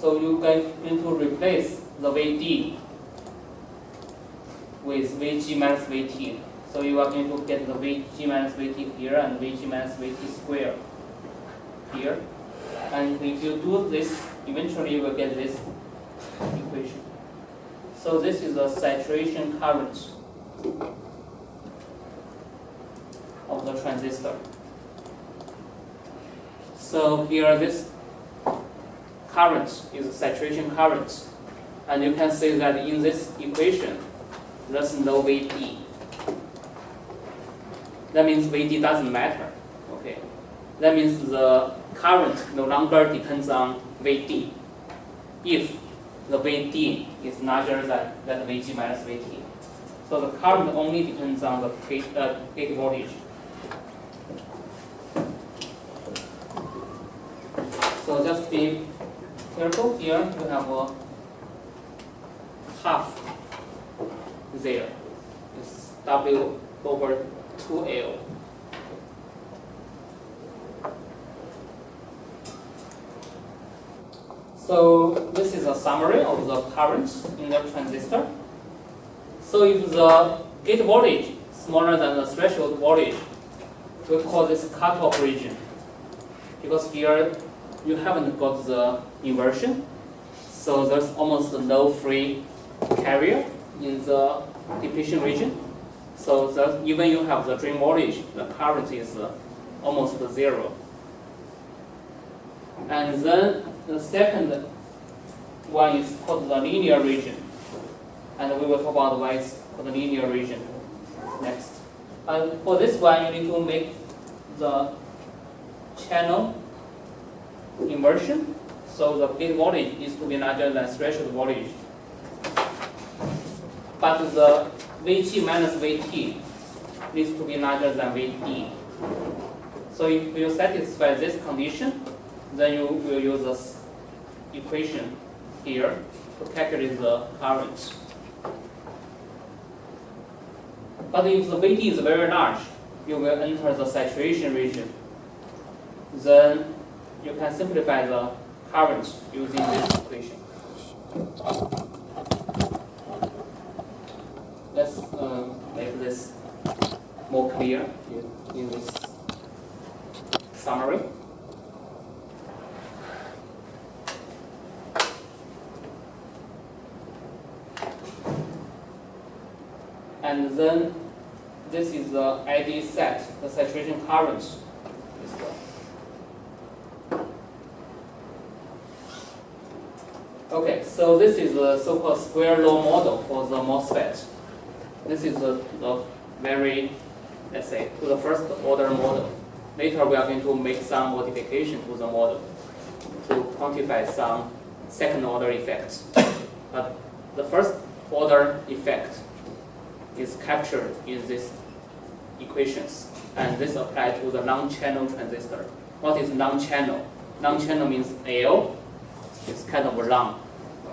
So you're going to replace the Vd with Vg minus Vt. So you are going to get the Vg minus Vt here and Vg minus Vt square here. And if you do this, eventually you will get this equation. So this is the saturation current of the transistor. So here this current is a saturation current. And you can see that in this equation, there's no Vd. That means Vd doesn't matter. Okay. That means the current no longer depends on Vd if the Vd is larger than Vg minus Vt. So the current only depends on the gate voltage. So just be careful here, you have a half there. It's W over 2L. So this is a summary of the currents in the transistor. So if the gate voltage is smaller than the threshold voltage, we call this cutoff region. Because here you haven't got the inversion, so there's almost no free carrier in the depletion region. So that even you have the drain voltage, the current is almost zero. And then the second one is called the linear region. And we will talk about why it's called the linear region next. And for this one, you need to make the channel inversion. So the gate voltage needs to be larger than threshold voltage. But the Vg minus Vt needs to be larger than Vd. So if you satisfy this condition, then you will use this equation here to calculate the current. But if the Vd is very large, you will enter the saturation region. Then you can simplify the current using this equation. Let's make this more clear in this summary. And then this is the ID set, the saturation current. Okay, so this is the so-called square law model for the MOSFET. This is the very, let's say, to the first order model. Later we are going to make some modification to the model to quantify some second order effects. But the first order effect is captured in these equations. And this applies to the non-channel transistor. What is non-channel? Non-channel means L is kind of long.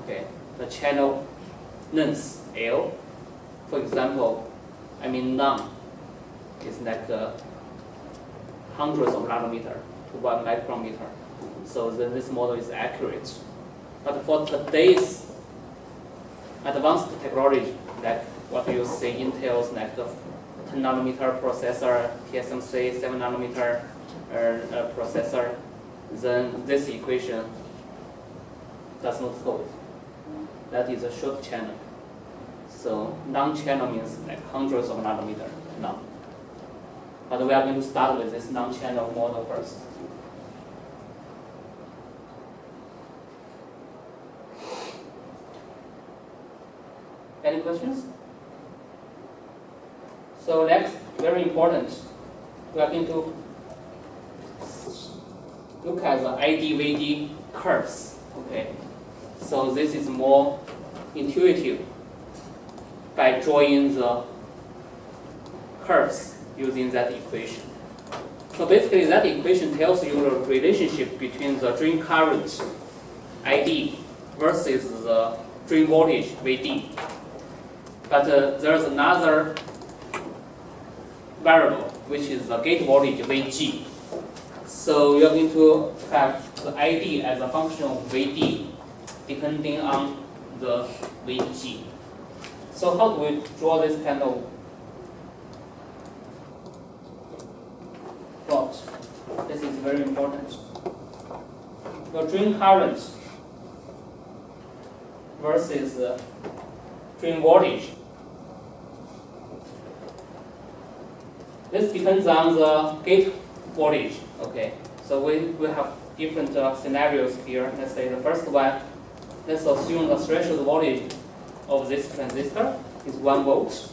Okay, the channel length L. For example, non is like hundreds of nanometer to 1 micrometer. So then this model is accurate. But for today's advanced technology, like what you see Intel's like the 10 nanometer processor, TSMC 7 nanometer processor, then this equation does not hold. That is a short channel. So non-channel means like hundreds of nanometer long. But we are going to start with this non-channel model first. Any questions? So next, very important, we are going to look at the ID-VD curves. Okay, so this is more intuitive by drawing the curves using that equation. So basically, that equation tells you the relationship between the drain current ID versus the drain voltage VD. But there's another variable, which is the gate voltage VG. So you're going to have the ID as a function of VD depending on the Vg. So how do we draw this kind of plot? This is very important. Your drain current versus drain voltage. This depends on the gate voltage. Okay, so we have different scenarios here. Let's say the first one, let's assume the threshold voltage of this transistor is 1 volt.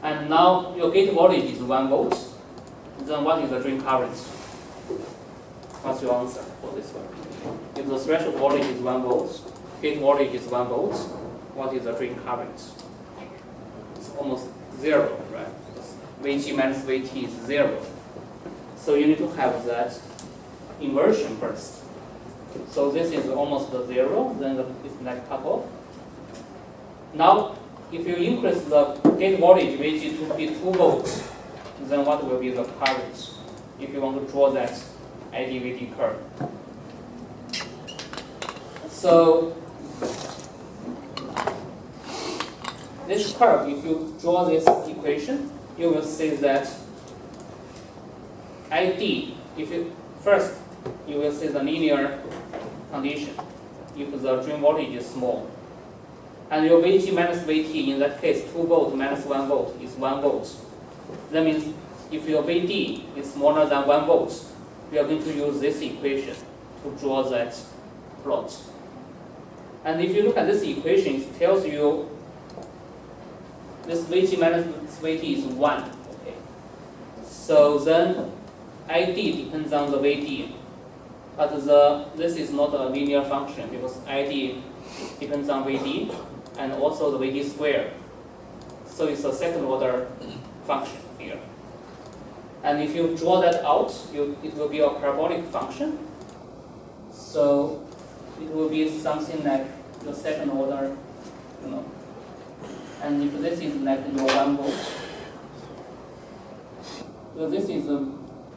And now your gate voltage is 1 volt. Then what is the drain current? What's your answer for this one? If the threshold voltage is 1 volt, gate voltage is 1 volt, what is the drain current? It's almost 0, right? Vg minus Vt is 0. So you need to have that inversion first. So this is almost 0, then it's like cut off. Now, if you increase the gate voltage Vg to be 2 volts, then what will be the current if you want to draw that IDVD curve? So this curve, if you draw this equation, you will see that ID, first you will see the linear condition if the drain voltage is small. And your Vg minus Vt, in that case, 2 volt minus 1 volt is 1 volt. That means if your Vd is smaller than 1 volt, we are going to use this equation to draw that plot. And if you look at this equation, it tells you this Vg minus Vt is 1. Okay. So then ID depends on the Vd, but this is not a linear function because ID depends on Vd and also the Vd squared. So it's a second order function here. And if you draw that out, it will be a parabolic function. So it will be something like the second order, And if this is like your 1 volt, so this is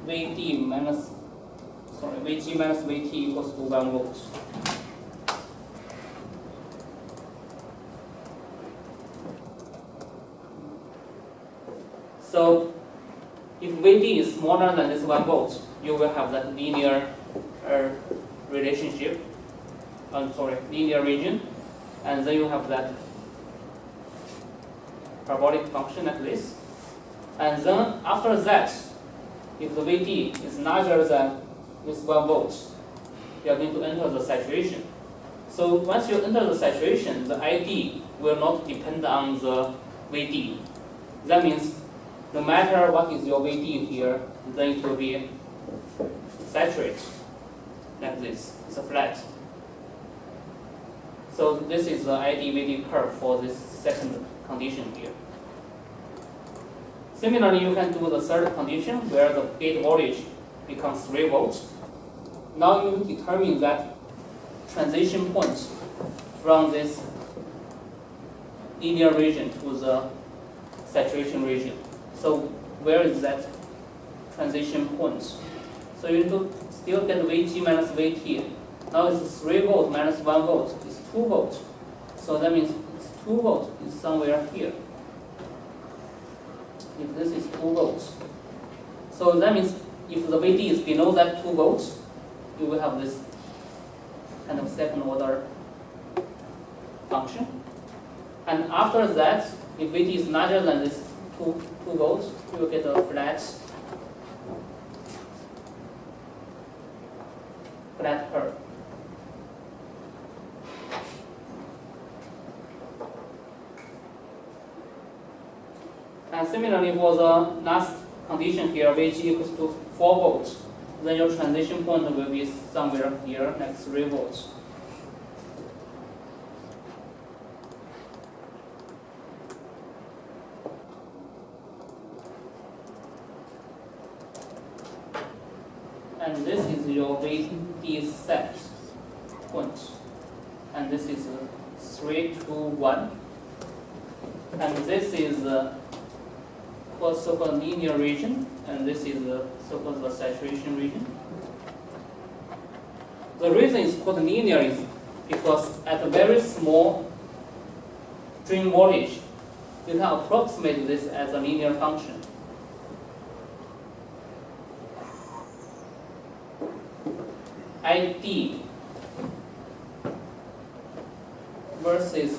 Vg minus Vt equals to 1 volt. So if Vd is smaller than this 1 volt, you will have that linear relationship. Linear region, and then you have that parabolic function like this. And then after that, if the Vd is larger than this 1 volt, you are going to enter the saturation. So once you enter the saturation, the ID will not depend on the Vd. That means no matter what is your Vd here, then it will be saturated like this. It's a flat. So this is the IDVD curve for this second condition here. Similarly, you can do the third condition where the gate voltage becomes 3 volts. Now you determine that transition point from this linear region to the saturation region. So where is that transition point? So you need to still get Vg minus Vt. Now it's 3 volt minus 1 volt. It's 2 volt. So that means it's 2 volt is somewhere here. If this is 2 volts. So that means if the Vt is below that 2 volts, you will have this kind of second order function. And after that, if Vt is larger than this 2 volts, you will get a flat curve. And similarly, for the last condition here, Vg equals to 4 volts, then your transition point will be somewhere here, like 3 volts. And this is your Vt set point. And this is 3, 2, 1. And this is so-called linear region, and this is so-called the saturation region. The reason it's called linear is because at a very small drain voltage, you can approximate this as a linear function. ID versus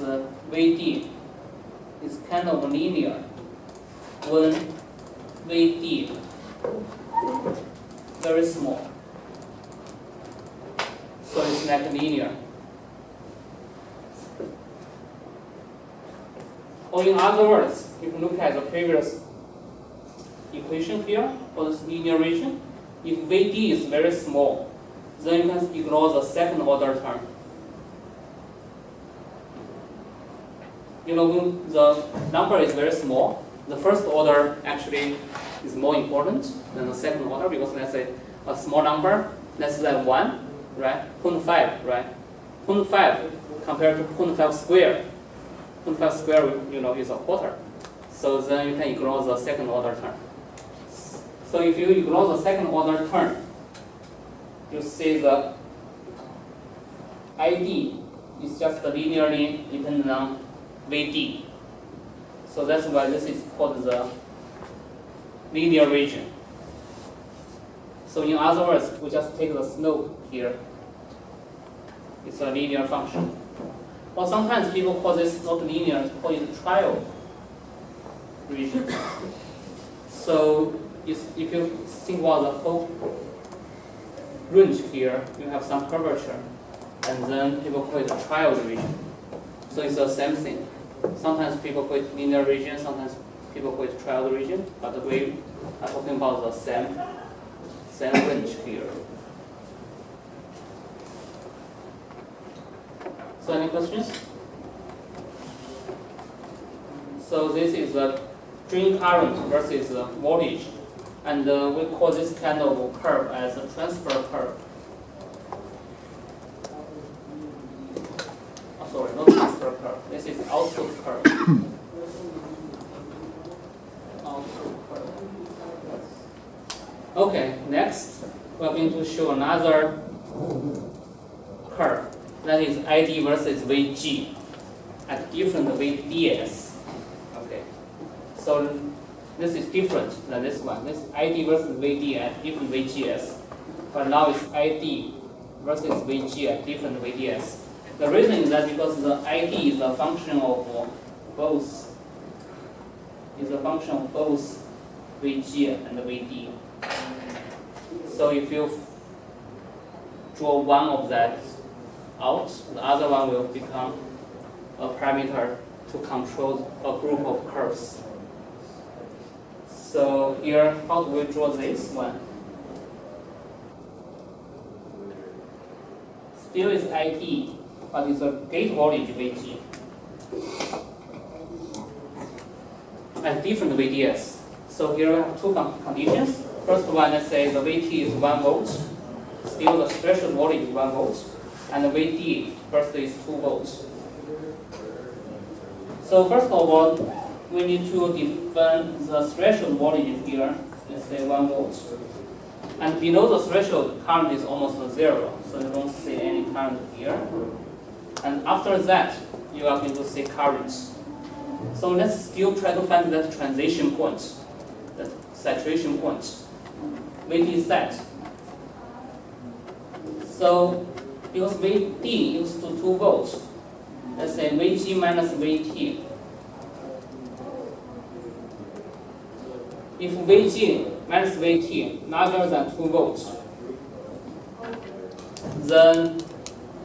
VD is kind of linear when VD very small. So it's like linear. Or in other words, if you look at the previous equation here for this linear region, if VD is very small, then you can ignore the second order term. You know, when the number is very small, the first order actually is more important than the second order, because let's say a small number less than 1, right? 0.5, right? 0.5 compared to 0.5 square. 0.5 square, you know, is a quarter. So then you can ignore the second order term. So if you ignore the second order term, you see the ID is just linearly dependent on VD. So that's why this is called the linear region. So in other words, we just take the slope here. It's a linear function. Or sometimes people call this not linear, call it trial region. So if you think about the whole range here, you have some curvature, and then people call it a trial region. So it's the same thing. Sometimes people call it linear region, sometimes people call it trial region, but we are talking about the same range here. So any questions? So this is the drain current versus the voltage, and we call this kind of curve as a transfer curve. Oh, sorry, not transfer curve. This is output curve. Output curve. Okay, next we're going to show another curve. That is ID versus VG at different VDS. Okay, so this is different than this one. This ID versus VD at different VGS, but now it's ID versus VG at different VDS. The reason is that because the ID is a function of both. Is a function of both VG and VD. So if you draw one of that out, the other one will become a parameter to control a group of curves. So here, how do we draw this one? Still is ID, but it's a gate voltage VG at different VDS. So here we have two conditions. First one, let's say the VT is 1 volt, still the threshold voltage is 1 volt. And the VD first is 2 volts. So first of all, we need to define the threshold voltage here, let's say 1 volt. And below the threshold, current is almost 0, so you don't see any current here. And after that, you are going to see currents. So let's still try to find that transition point, that saturation point. VD set. So because VD is to 2 volts, let's say VG minus VT. If VG minus VT larger than 2 volts, then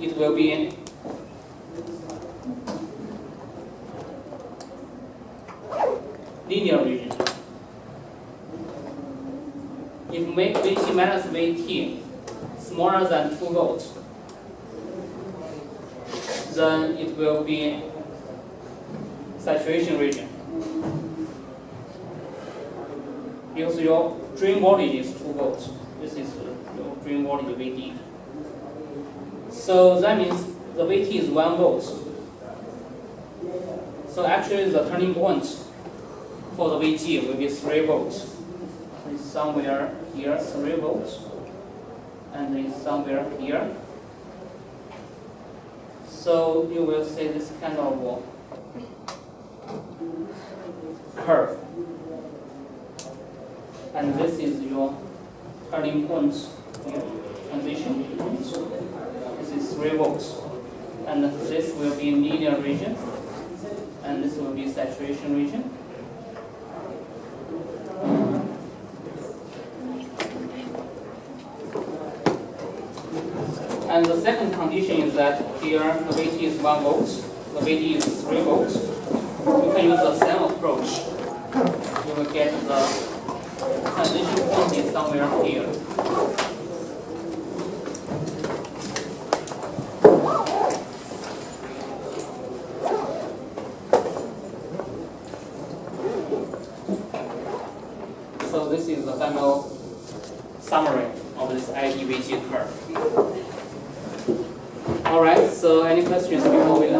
it will be linear region. If VG minus VT smaller than 2 volts, then it will be saturation region. Because your drain voltage is 2 volts. This is your drain voltage VD. So that means the VT is 1 volt. So actually the turning point for the VG will be 3 volts. It's somewhere here, 3 volts. And it's somewhere here. So you will see this kind of curve. And this is your turning point here, transition. This is 3 volts. And this will be linear region. And this will be saturation region. And the second condition is that here the VT is 1 volt, the VT is 3 volts. You can use the same approach. You will get the transition point is somewhere here. So this is the final summary of this IDVT curve. Alright, so any questions before we end?